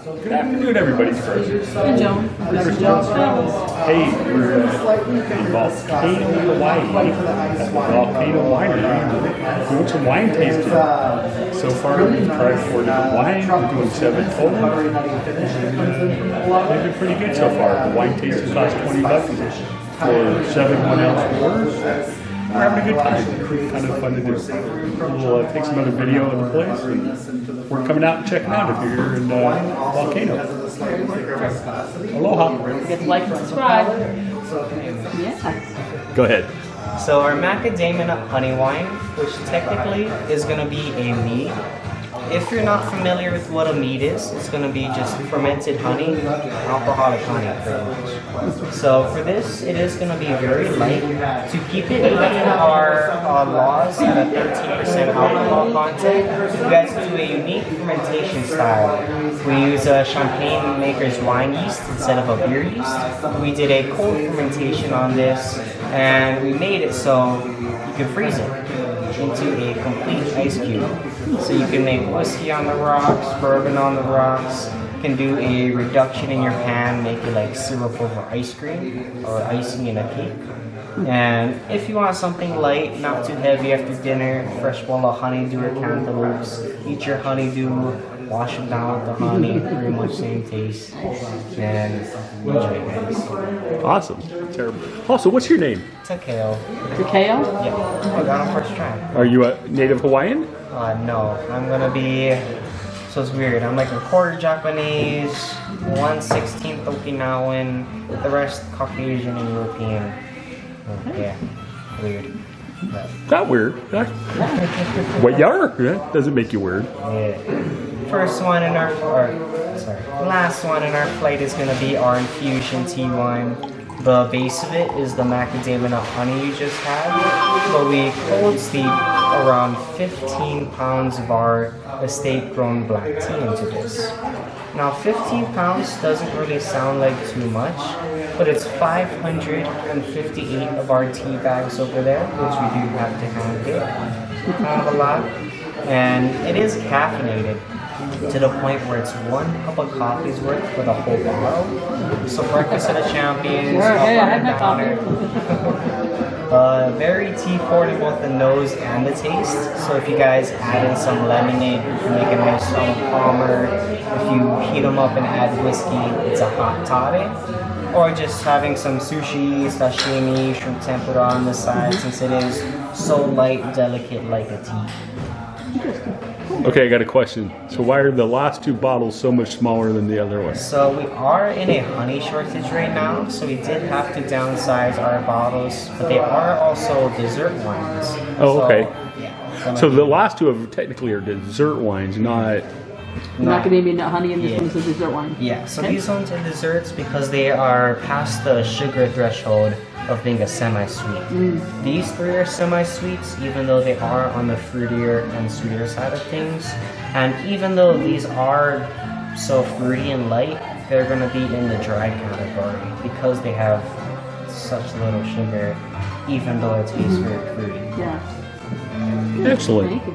Good afternoon, everybody. Hey, Joan. Hey, we're in Volcano, Hawaii, at the Volcano Winery, doing some wine tasting. So far, we've tried 4 different wines. We're doing 7 total. They've been pretty good so far. The wine tasting costs $20 for 7 1-ounce pours. We're having a good time. Kind of fun to do. We'll take some other video of the place. And we're coming out and checking out if you're here in Volcano. Aloha. Don't forget to like and subscribe. Yeah. Go ahead. So our macadamia nut honey wine, which technically is going to be a mead. If you're not familiar with what a mead is, it's going to be just fermented honey, alcoholic honey pretty much. So for this, it is going to be very light. To keep it within our laws at a 13% alcohol content, we guys do a unique fermentation style. We use a champagne maker's wine yeast instead of a beer yeast. We did a cold fermentation on this, and we made it so you can freeze it into a complete ice cube. So you can make whiskey on the rocks, bourbon on the rocks. You can do a reduction in your pan, make it like syrup over ice cream or icing in a cake. And if you want something light, not too heavy after dinner, fresh bowl of honeydew or cantaloupes, eat your honeydew, wash them down with the honey, pretty much same taste, and enjoy it, guys. Awesome. Terrible. Also, what's your name? Takeo. Takeo? Yeah, I got him first try. Are you a native Hawaiian? No, I'm gonna be, so it's weird, I'm like a quarter Japanese, 1/16 Okinawan, the rest Caucasian and European. Yeah, weird. But, Not weird. What you are? That doesn't make you weird. yeah. First one in our, last one in our flight is gonna be our infusion tea wine. The base of it is the macadamia nut honey you just had, but we cold steep around 15 pounds of our estate-grown black tea into this. Now 15 pounds doesn't really sound like too much, but it's 558 of our tea bags over there, which we do have to hand pick. Kind of a lot. And it is caffeinated to the point where it's 1 cup of coffee's worth for the whole bottle. So breakfast of the champions, Sure, hey, I had my downer. Very tea forward in both the nose and the taste. So if you guys add in some lemonade, you can make a nice palmer. If you heat them up and add whiskey, it's a hot toddy. Or just having some sushi, sashimi, shrimp tempura on the side, since it is so light, delicate like a tea. Okay, I got a question. So why are the last 2 bottles so much smaller than the other ones? So we are in a honey shortage right now, so we did have to downsize our bottles, but they are also dessert wines. Oh, okay. Yeah. So the last 2 of technically are dessert wines, not... Macadamia nut honey, and this Yeah. one's a dessert wine. Yeah, so Okay. these ones are desserts because they are past the sugar threshold of being a semi-sweet. These 3 are semi-sweets, even though they are on the fruitier and sweeter side of things. And even though these are so fruity and light, they're going to be in the dry category because they have such little sugar, even though it tastes very fruity. Yeah. Excellent. Thank you.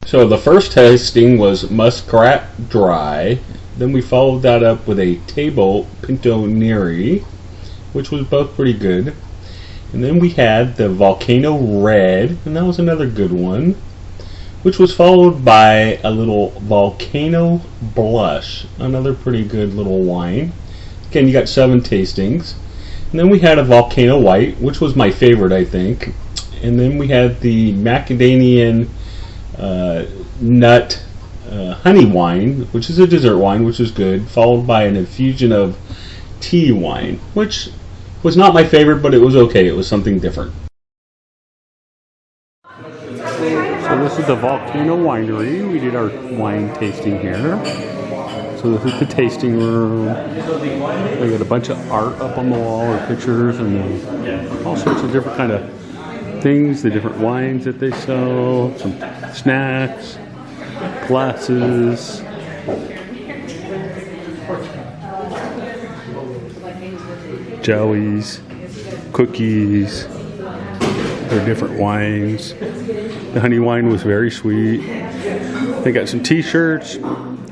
So the first tasting was Muskrat Dry. Then we followed that up with a Table Pinto Neri, which was both pretty good. And then we had the Volcano Red, and that was another good one, which was followed by a little Volcano Blush, another pretty good little wine. Again, you got 7 tastings. And then we had a Volcano White, which was my favorite, I think. And then we had the Macadamian nut honey wine, which is a dessert wine, which is good, followed by an infusion of tea wine, which was not my favorite, but it was okay. It was something different. So this is the Volcano Winery. We did our wine tasting here. So this is the tasting room. We got a bunch of art up on the wall, or pictures, and all sorts of different kind of things, the different wines that they sell, some snacks, glasses, jellies, cookies, their different wines. The honey wine was very sweet. They got some t-shirts,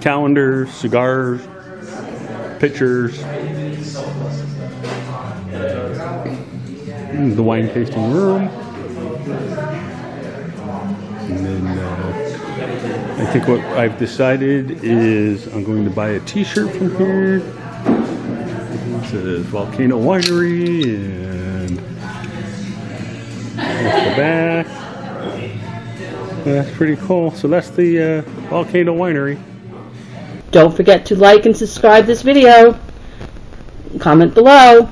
calendars, cigars, pictures. The wine tasting room. And then I think what I've decided is I'm going to buy a t-shirt from here. It says Volcano Winery and there's the back. That's pretty cool. So that's the Volcano Winery. Don't forget to like and subscribe this video. Comment below.